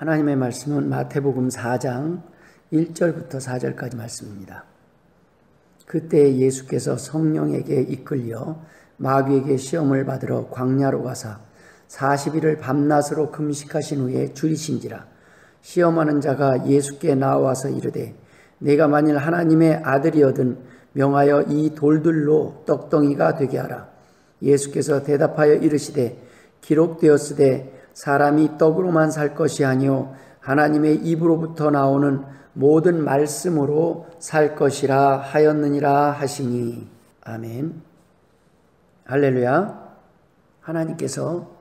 하나님의 말씀은 마태복음 4장 1절부터 4절까지 말씀입니다. 그때 예수께서 성령에게 이끌려 마귀에게 시험을 받으러 광야로 가사 40일을 밤낮으로 금식하신 후에 줄이신지라. 시험하는 자가 예수께 나와서 이르되 내가 만일 하나님의 아들이거든 명하여 이 돌들로 떡덩이가 되게 하라. 예수께서 대답하여 이르시되 기록되었으되 사람이 떡으로만 살 것이 아니요 하나님의 입으로부터 나오는 모든 말씀으로 살 것이라 하였느니라 하시니. 아멘. 할렐루야. 하나님께서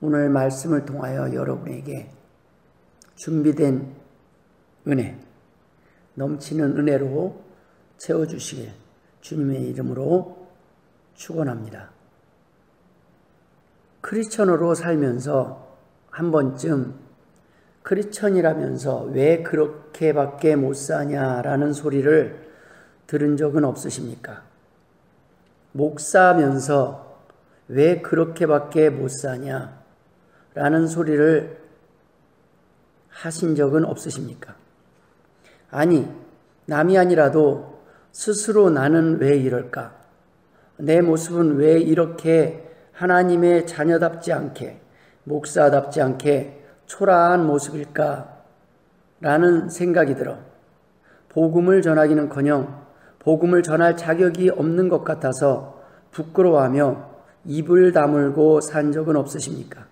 오늘 말씀을 통하여 여러분에게 준비된 은혜, 넘치는 은혜로 채워주시길 주님의 이름으로 축원합니다. 크리스천으로 살면서 한 번쯤 크리스천이라면서 왜 그렇게밖에 못 사냐라는 소리를 들은 적은 없으십니까? 목사면서 왜 그렇게밖에 못 사냐라는 소리를 하신 적은 없으십니까? 아니, 남이 아니라도 스스로 나는 왜 이럴까? 내 모습은 왜 이렇게 하나님의 자녀답지 않게, 목사답지 않게 초라한 모습일까? 라는 생각이 들어 복음을 전하기는커녕 복음을 전할 자격이 없는 것 같아서 부끄러워하며 입을 다물고 산 적은 없으십니까?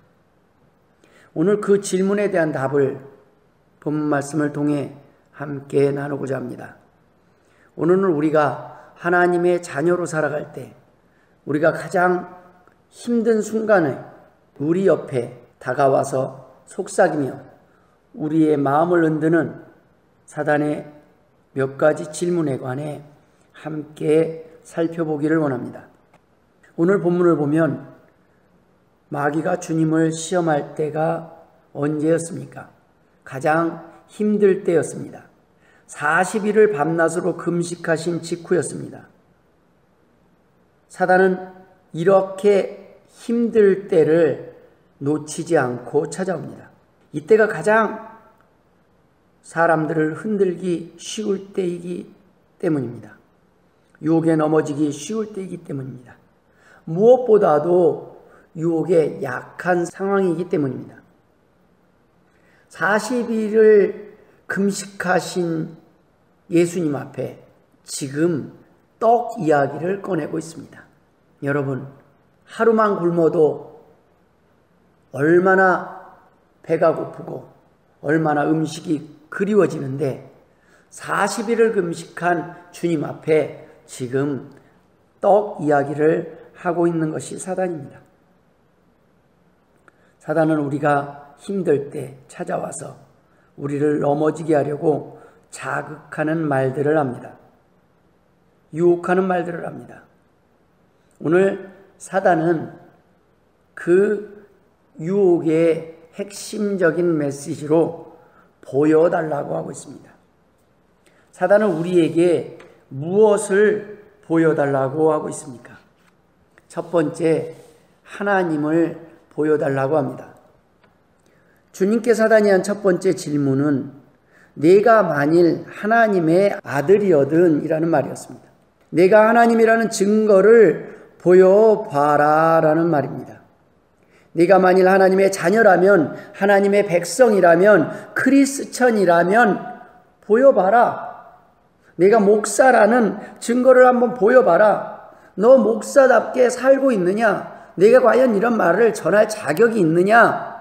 오늘 그 질문에 대한 답을 본문 말씀을 통해 함께 나누고자 합니다. 오늘은 우리가 하나님의 자녀로 살아갈 때 우리가 가장 힘든 순간에 우리 옆에 다가와서 속삭이며 우리의 마음을 흔드는 사단의 몇 가지 질문에 관해 함께 살펴보기를 원합니다. 오늘 본문을 보면 마귀가 주님을 시험할 때가 언제였습니까? 가장 힘들 때였습니다. 40일을 밤낮으로 금식하신 직후였습니다. 사단은 이렇게 힘들 때를 놓치지 않고 찾아옵니다. 이때가 가장 사람들을 흔들기 쉬울 때이기 때문입니다. 유혹에 넘어지기 쉬울 때이기 때문입니다. 무엇보다도 유혹에 약한 상황이기 때문입니다. 40일을 금식하신 예수님 앞에 지금 떡 이야기를 꺼내고 있습니다. 여러분, 하루만 굶어도 얼마나 배가 고프고 얼마나 음식이 그리워지는데 40일을 금식한 주님 앞에 지금 떡 이야기를 하고 있는 것이 사단입니다. 사단은 우리가 힘들 때 찾아와서 우리를 넘어지게 하려고 자극하는 말들을 합니다. 유혹하는 말들을 합니다. 오늘 사단은 그 유혹의 핵심적인 메시지로 보여달라고 하고 있습니다. 사단은 우리에게 무엇을 보여달라고 하고 있습니까? 첫 번째, 하나님을 보여달라고 합니다. 주님께 사단이 한 첫 번째 질문은 내가 만일 하나님의 아들이거든 이라는 말이었습니다. 내가 하나님이라는 증거를 보여봐라 라는 말입니다. 네가 만일 하나님의 자녀라면, 하나님의 백성이라면, 크리스천이라면 보여봐라. 내가 목사라는 증거를 한번 보여봐라. 너 목사답게 살고 있느냐? 내가 과연 이런 말을 전할 자격이 있느냐?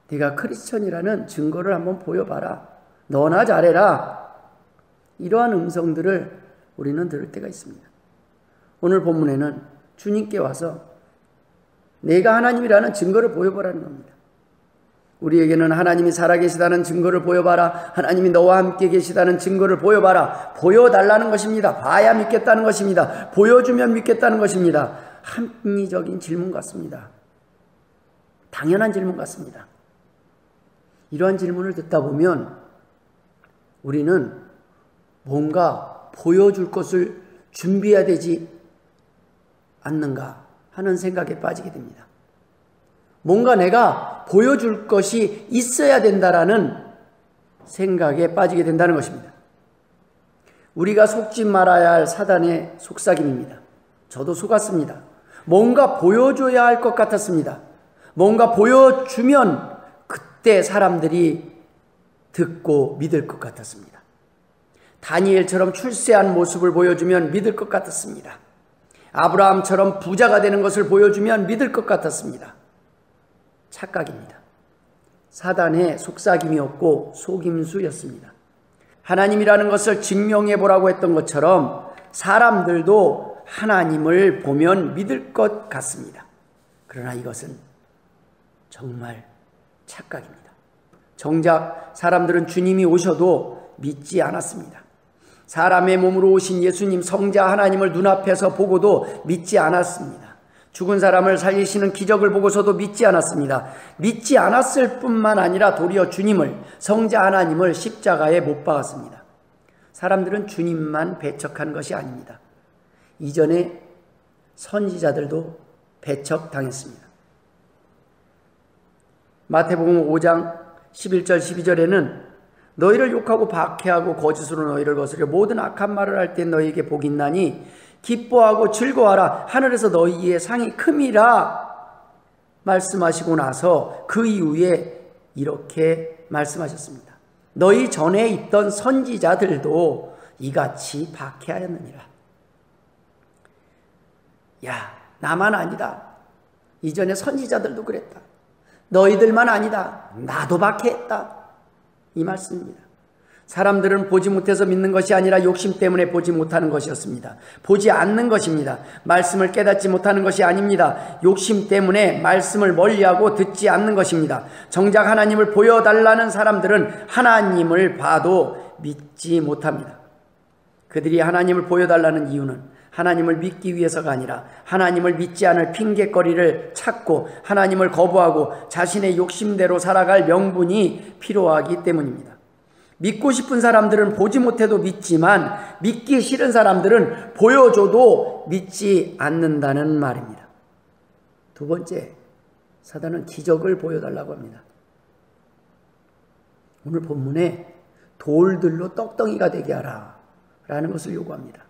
네가 크리스천이라는 증거를 한번 보여봐라. 너나 잘해라. 이러한 음성들을 우리는 들을 때가 있습니다. 오늘 본문에는 주님께 와서 내가 하나님이라는 증거를 보여보라는 겁니다. 우리에게는 하나님이 살아계시다는 증거를 보여봐라. 하나님이 너와 함께 계시다는 증거를 보여봐라. 보여달라는 것입니다. 봐야 믿겠다는 것입니다. 보여주면 믿겠다는 것입니다. 합리적인 질문 같습니다. 당연한 질문 같습니다. 이러한 질문을 듣다 보면 우리는 뭔가 보여줄 것을 준비해야 되지 않는가 하는 생각에 빠지게 됩니다. 뭔가 내가 보여줄 것이 있어야 된다라는 생각에 빠지게 된다는 것입니다. 우리가 속지 말아야 할 사단의 속삭임입니다. 저도 속았습니다. 뭔가 보여줘야 할 것 같았습니다. 뭔가 보여주면 그때 사람들이 듣고 믿을 것 같았습니다. 다니엘처럼 출세한 모습을 보여주면 믿을 것 같았습니다. 아브라함처럼 부자가 되는 것을 보여주면 믿을 것 같았습니다. 착각입니다. 사단의 속삭임이었고 속임수였습니다. 하나님이라는 것을 증명해 보라고 했던 것처럼 사람들도 하나님을 보면 믿을 것 같습니다. 그러나 이것은 정말 착각입니다. 정작 사람들은 주님이 오셔도 믿지 않았습니다. 사람의 몸으로 오신 예수님 성자 하나님을 눈앞에서 보고도 믿지 않았습니다. 죽은 사람을 살리시는 기적을 보고서도 믿지 않았습니다. 믿지 않았을 뿐만 아니라 도리어 주님을, 성자 하나님을 십자가에 못 박았습니다. 사람들은 주님만 배척한 것이 아닙니다. 이전에 선지자들도 배척당했습니다. 마태복음 5장 11절 12절에는 너희를 욕하고 박해하고 거짓으로 너희를 거스려 모든 악한 말을 할 때 너희에게 복이 있나니 기뻐하고 즐거워하라 하늘에서 너희의 상이 큼이라 말씀하시고 나서 그 이후에 이렇게 말씀하셨습니다. 너희 전에 있던 선지자들도 이같이 박해하였느니라. 야, 나만 아니다. 이전에 선지자들도 그랬다. 너희들만 아니다. 나도 박해했다. 이 말씀입니다. 사람들은 보지 못해서 믿는 것이 아니라 욕심 때문에 보지 못하는 것이었습니다. 보지 않는 것입니다. 말씀을 깨닫지 못하는 것이 아닙니다. 욕심 때문에 말씀을 멀리하고 듣지 않는 것입니다. 정작 하나님을 보여달라는 사람들은 하나님을 봐도 믿지 못합니다. 그들이 하나님을 보여달라는 이유는 하나님을 믿기 위해서가 아니라 하나님을 믿지 않을 핑곗거리를 찾고 하나님을 거부하고 자신의 욕심대로 살아갈 명분이 필요하기 때문입니다. 믿고 싶은 사람들은 보지 못해도 믿지만 믿기 싫은 사람들은 보여줘도 믿지 않는다는 말입니다. 두 번째, 사단은 기적을 보여달라고 합니다. 오늘 본문에 돌들로 떡덩이가 되게 하라 라는 것을 요구합니다.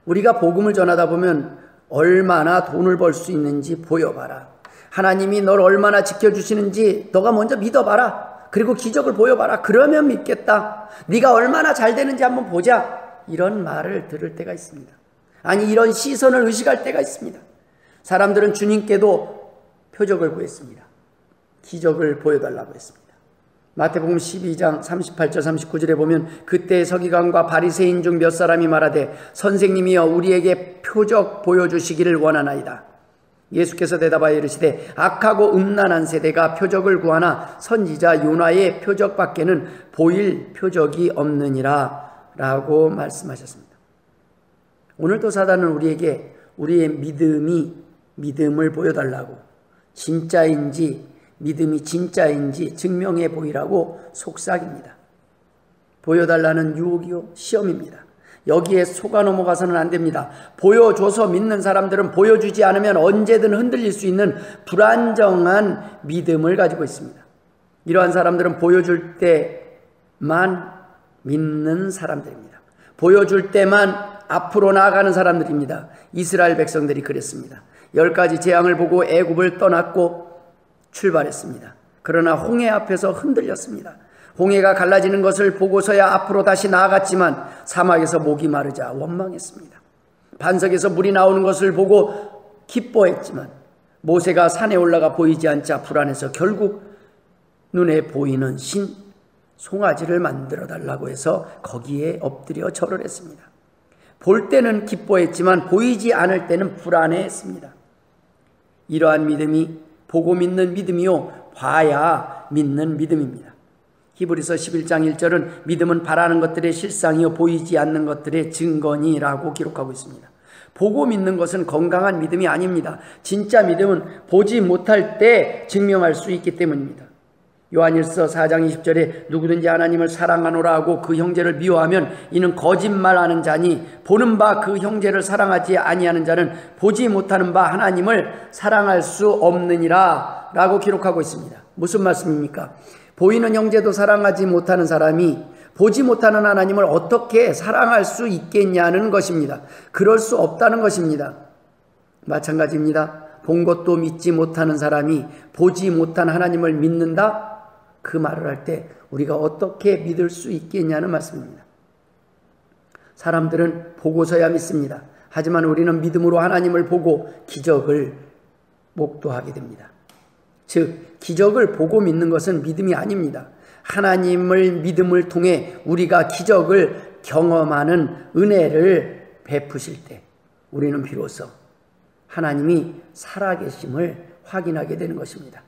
우리가 복음을 전하다 보면 얼마나 돈을 벌 수 있는지 보여봐라. 하나님이 널 얼마나 지켜주시는지 너가 먼저 믿어봐라. 그리고 기적을 보여봐라. 그러면 믿겠다. 네가 얼마나 잘 되는지 한번 보자. 이런 말을 들을 때가 있습니다. 아니, 이런 시선을 의식할 때가 있습니다. 사람들은 주님께도 표적을 구했습니다. 기적을 보여달라고 했습니다. 마태복음 12장 38절 39절에 보면 그때 서기관과 바리새인 중 몇 사람이 말하되 선생님이여 우리에게 표적 보여주시기를 원하나이다. 예수께서 대답하여 이르시되 악하고 음란한 세대가 표적을 구하나 선지자 요나의 표적밖에는 보일 표적이 없느니라 라고 말씀하셨습니다. 오늘도 사단은 우리에게 우리의 믿음을 보여달라고, 진짜인지 믿음이 진짜인지 증명해 보이라고 속삭입니다. 보여달라는 유혹이요, 시험입니다. 여기에 속아 넘어가서는 안 됩니다. 보여줘서 믿는 사람들은 보여주지 않으면 언제든 흔들릴 수 있는 불안정한 믿음을 가지고 있습니다. 이러한 사람들은 보여줄 때만 믿는 사람들입니다. 보여줄 때만 앞으로 나아가는 사람들입니다. 이스라엘 백성들이 그랬습니다. 10가지 재앙을 보고 애굽을 떠났고 출발했습니다. 그러나 홍해 앞에서 흔들렸습니다. 홍해가 갈라지는 것을 보고서야 앞으로 다시 나아갔지만 사막에서 목이 마르자 원망했습니다. 반석에서 물이 나오는 것을 보고 기뻐했지만 모세가 산에 올라가 보이지 않자 불안해서 결국 눈에 보이는 송아지를 만들어 달라고 해서 거기에 엎드려 절을 했습니다. 볼 때는 기뻐했지만 보이지 않을 때는 불안해했습니다. 이러한 믿음이 보고 믿는 믿음이요, 봐야 믿는 믿음입니다. 히브리서 11장 1절은 믿음은 바라는 것들의 실상이요 보이지 않는 것들의 증거니라고 기록하고 있습니다. 보고 믿는 것은 건강한 믿음이 아닙니다. 진짜 믿음은 보지 못할 때 증명할 수 있기 때문입니다. 요한일서 4장 20절에 누구든지 하나님을 사랑하노라 하고 그 형제를 미워하면 이는 거짓말하는 자니 보는 바 그 형제를 사랑하지 아니하는 자는 보지 못하는 바 하나님을 사랑할 수 없느니라 라고 기록하고 있습니다. 무슨 말씀입니까? 보이는 형제도 사랑하지 못하는 사람이 보지 못하는 하나님을 어떻게 사랑할 수 있겠냐는 것입니다. 그럴 수 없다는 것입니다. 마찬가지입니다. 본 것도 믿지 못하는 사람이 보지 못한 하나님을 믿는다? 그 말을 할 때 우리가 어떻게 믿을 수 있겠냐는 말씀입니다. 사람들은 보고서야 믿습니다. 하지만 우리는 믿음으로 하나님을 보고 기적을 목도하게 됩니다. 즉, 기적을 보고 믿는 것은 믿음이 아닙니다. 하나님을 믿음을 통해 우리가 기적을 경험하는 은혜를 베푸실 때 우리는 비로소 하나님이 살아계심을 확인하게 되는 것입니다.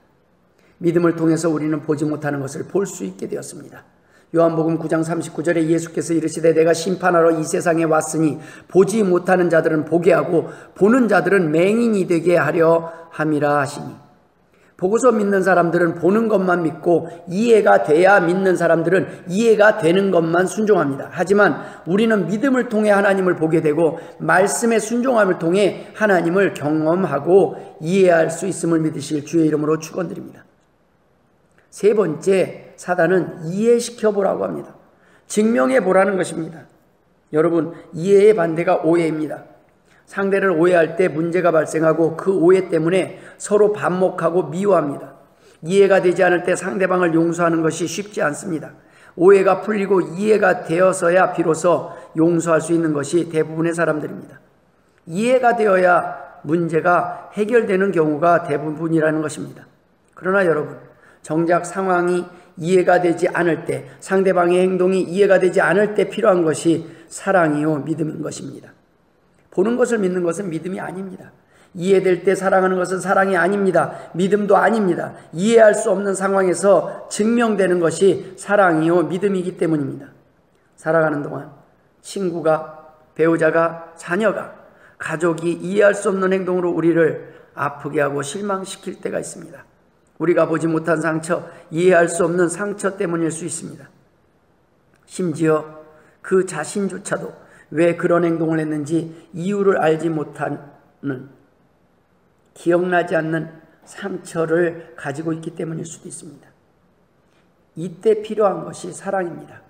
믿음을 통해서 우리는 보지 못하는 것을 볼 수 있게 되었습니다. 요한복음 9장 39절에 예수께서 이르시되 내가 심판하러 이 세상에 왔으니 보지 못하는 자들은 보게 하고 보는 자들은 맹인이 되게 하려 함이라 하시니, 보고서 믿는 사람들은 보는 것만 믿고 이해가 돼야 믿는 사람들은 이해가 되는 것만 순종합니다. 하지만 우리는 믿음을 통해 하나님을 보게 되고 말씀의 순종함을 통해 하나님을 경험하고 이해할 수 있음을 믿으실 주의 이름으로 축원드립니다. 세 번째, 사단은 이해시켜보라고 합니다. 증명해보라는 것입니다. 여러분, 이해의 반대가 오해입니다. 상대를 오해할 때 문제가 발생하고 그 오해 때문에 서로 반목하고 미워합니다. 이해가 되지 않을 때 상대방을 용서하는 것이 쉽지 않습니다. 오해가 풀리고 이해가 되어서야 비로소 용서할 수 있는 것이 대부분의 사람들입니다. 이해가 되어야 문제가 해결되는 경우가 대부분이라는 것입니다. 그러나 여러분, 정작 상황이 이해가 되지 않을 때, 상대방의 행동이 이해가 되지 않을 때 필요한 것이 사랑이요 믿음인 것입니다. 보는 것을 믿는 것은 믿음이 아닙니다. 이해될 때 사랑하는 것은 사랑이 아닙니다. 믿음도 아닙니다. 이해할 수 없는 상황에서 증명되는 것이 사랑이요 믿음이기 때문입니다. 살아가는 동안 친구가, 배우자가, 자녀가, 가족이 이해할 수 없는 행동으로 우리를 아프게 하고 실망시킬 때가 있습니다. 우리가 보지 못한 상처, 이해할 수 없는 상처 때문일 수 있습니다. 심지어 그 자신조차도 왜 그런 행동을 했는지 이유를 알지 못하는, 기억나지 않는 상처를 가지고 있기 때문일 수도 있습니다. 이때 필요한 것이 사랑입니다.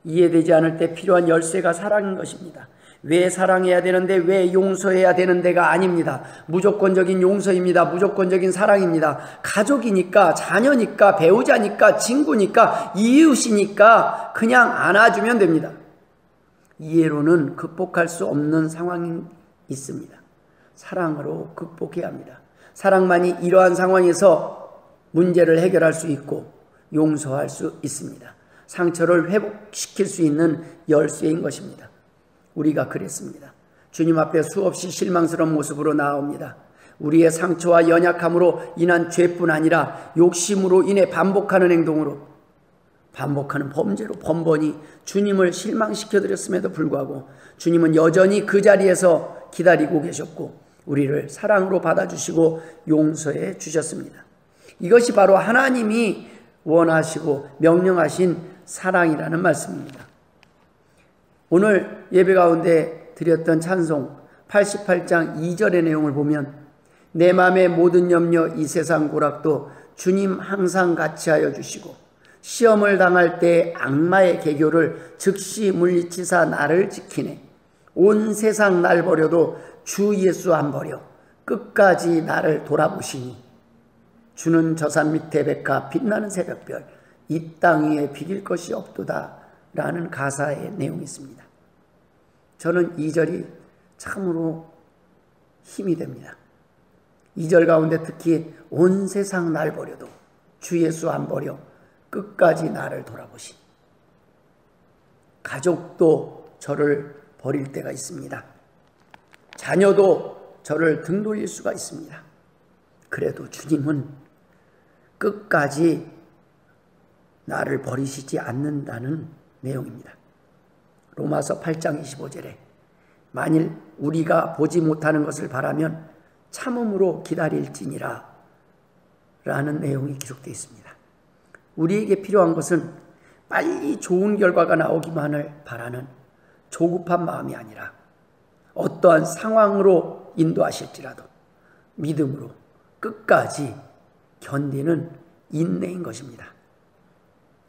이해되지 않을 때 필요한 열쇠가 사랑인 것입니다. 왜 사랑해야 되는데 왜 용서해야 되는데가 아닙니다. 무조건적인 용서입니다. 무조건적인 사랑입니다. 가족이니까, 자녀니까, 배우자니까, 친구니까, 이웃이니까 그냥 안아주면 됩니다. 이해로는 극복할 수 없는 상황이 있습니다. 사랑으로 극복해야 합니다. 사랑만이 이러한 상황에서 문제를 해결할 수 있고 용서할 수 있습니다. 상처를 회복시킬 수 있는 열쇠인 것입니다. 우리가 그랬습니다. 주님 앞에 수없이 실망스러운 모습으로 나옵니다. 우리의 상처와 연약함으로 인한 죄뿐 아니라 욕심으로 인해 반복하는 행동으로, 반복하는 범죄로 번번이 주님을 실망시켜드렸음에도 불구하고 주님은 여전히 그 자리에서 기다리고 계셨고 우리를 사랑으로 받아주시고 용서해 주셨습니다. 이것이 바로 하나님이 원하시고 명령하신 사랑이라는 말씀입니다. 오늘 예배 가운데 드렸던 찬송 88장 2절의 내용을 보면 내 맘의 모든 염려 이 세상 고락도 주님 항상 같이 하여 주시고 시험을 당할 때 악마의 계교를 즉시 물리치사 나를 지키네. 온 세상 날 버려도 주 예수 안 버려 끝까지 나를 돌아보시니 주는 저산 밑에 백화 빛나는 새벽별 이 땅 위에 비길 것이 없도다 라는 가사의 내용이 있습니다. 저는 이 절이 참으로 힘이 됩니다. 이 절 가운데 특히 온 세상 날 버려도 주 예수 안 버려 끝까지 나를 돌아보시. 가족도 저를 버릴 때가 있습니다. 자녀도 저를 등 돌릴 수가 있습니다. 그래도 주님은 끝까지 나를 버리시지 않는다는 내용입니다. 로마서 8장 25절에 만일 우리가 보지 못하는 것을 바라면 참음으로 기다릴지니라 라는 내용이 기록되어 있습니다. 우리에게 필요한 것은 빨리 좋은 결과가 나오기만을 바라는 조급한 마음이 아니라 어떠한 상황으로 인도하실지라도 믿음으로 끝까지 견디는 인내인 것입니다.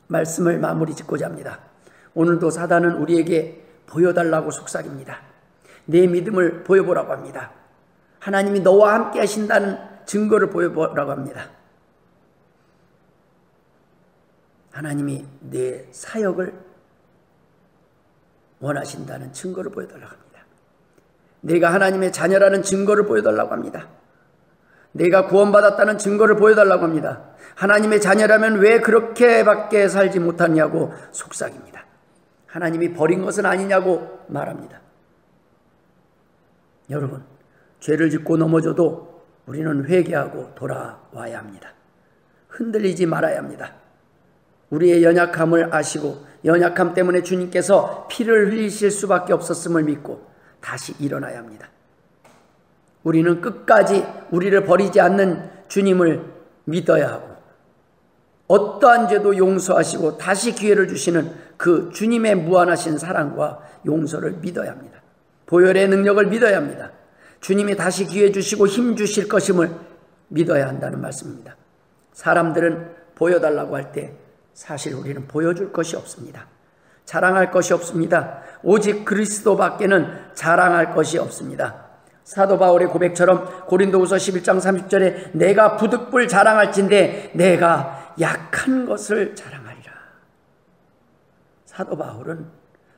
말씀을 마무리 짓고자 합니다. 오늘도 사단은 우리에게 보여달라고 속삭입니다. 내 믿음을 보여보라고 합니다. 하나님이 너와 함께 하신다는 증거를 보여보라고 합니다. 하나님이 내 사역을 원하신다는 증거를 보여달라고 합니다. 내가 하나님의 자녀라는 증거를 보여달라고 합니다. 내가 구원받았다는 증거를 보여달라고 합니다. 하나님의 자녀라면 왜 그렇게밖에 살지 못하냐고 속삭입니다. 하나님이 버린 것은 아니냐고 말합니다. 여러분, 죄를 짓고 넘어져도 우리는 회개하고 돌아와야 합니다. 흔들리지 말아야 합니다. 우리의 연약함을 아시고 연약함 때문에 주님께서 피를 흘리실 수밖에 없었음을 믿고 다시 일어나야 합니다. 우리는 끝까지 우리를 버리지 않는 주님을 믿어야 하고 어떠한 죄도 용서하시고 다시 기회를 주시는 그 주님의 무한하신 사랑과 용서를 믿어야 합니다. 보혈의 능력을 믿어야 합니다. 주님이 다시 기회 주시고 힘 주실 것임을 믿어야 한다는 말씀입니다. 사람들은 보여달라고 할 때 사실 우리는 보여줄 것이 없습니다. 자랑할 것이 없습니다. 오직 그리스도밖에는 자랑할 것이 없습니다. 사도 바울의 고백처럼 고린도후서 11장 30절에 내가 부득불 자랑할진대 내가 약한 것을 자랑하리라. 사도 바울은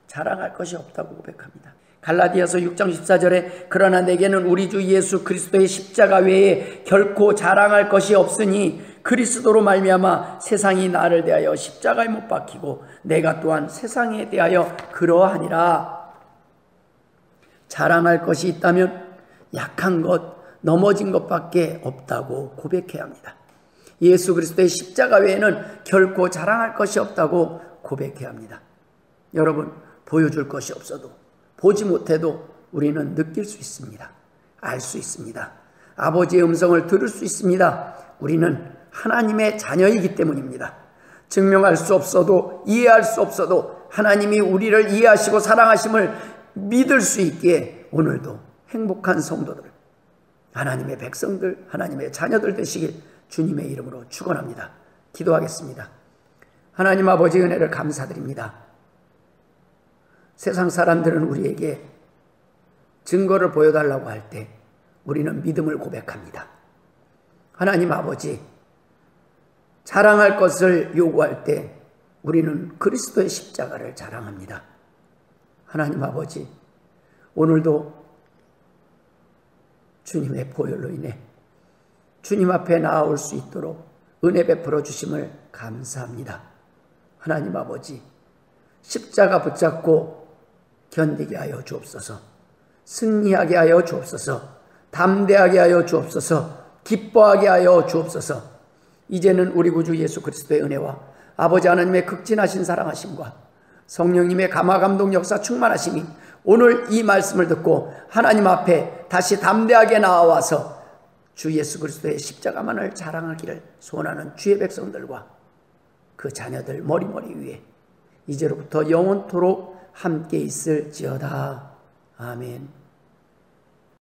자랑할 것이 없다고 고백합니다. 갈라디아서 6장 14절에 그러나 내게는 우리 주 예수 그리스도의 십자가 외에 결코 자랑할 것이 없으니 그리스도로 말미암아 세상이 나를 대하여 십자가에 못 박히고 내가 또한 세상에 대하여 그러하니라. 자랑할 것이 있다면 약한 것, 넘어진 것밖에 없다고 고백해야 합니다. 예수 그리스도의 십자가 외에는 결코 자랑할 것이 없다고 고백해야 합니다. 여러분, 보여줄 것이 없어도 보지 못해도 우리는 느낄 수 있습니다. 알 수 있습니다. 아버지의 음성을 들을 수 있습니다. 우리는 하나님의 자녀이기 때문입니다. 증명할 수 없어도 이해할 수 없어도 하나님이 우리를 이해하시고 사랑하심을 믿을 수 있기에 오늘도 행복한 성도들, 하나님의 백성들, 하나님의 자녀들 되시길 주님의 이름으로 축원합니다. 기도하겠습니다. 하나님 아버지 은혜를 감사드립니다. 세상 사람들은 우리에게 증거를 보여달라고 할 때 우리는 믿음을 고백합니다. 하나님 아버지, 자랑할 것을 요구할 때 우리는 그리스도의 십자가를 자랑합니다. 하나님 아버지, 오늘도 주님의 보혈로 인해 주님 앞에 나아올 수 있도록 은혜 베풀어 주심을 감사합니다. 하나님 아버지, 십자가 붙잡고 견디게 하여 주옵소서. 승리하게 하여 주옵소서. 담대하게 하여 주옵소서. 기뻐하게 하여 주옵소서. 이제는 우리 구주 예수 그리스도의 은혜와 아버지 하나님의 극진하신 사랑하심과 성령님의 감화감동 역사 충만하심이 오늘 이 말씀을 듣고 하나님 앞에 다시 담대하게 나와서 주 예수 그리스도의 십자가만을 자랑하기를 소원하는 주의 백성들과 그 자녀들 머리머리 위에 이제로부터 영원토록 함께 있을지어다. 아멘.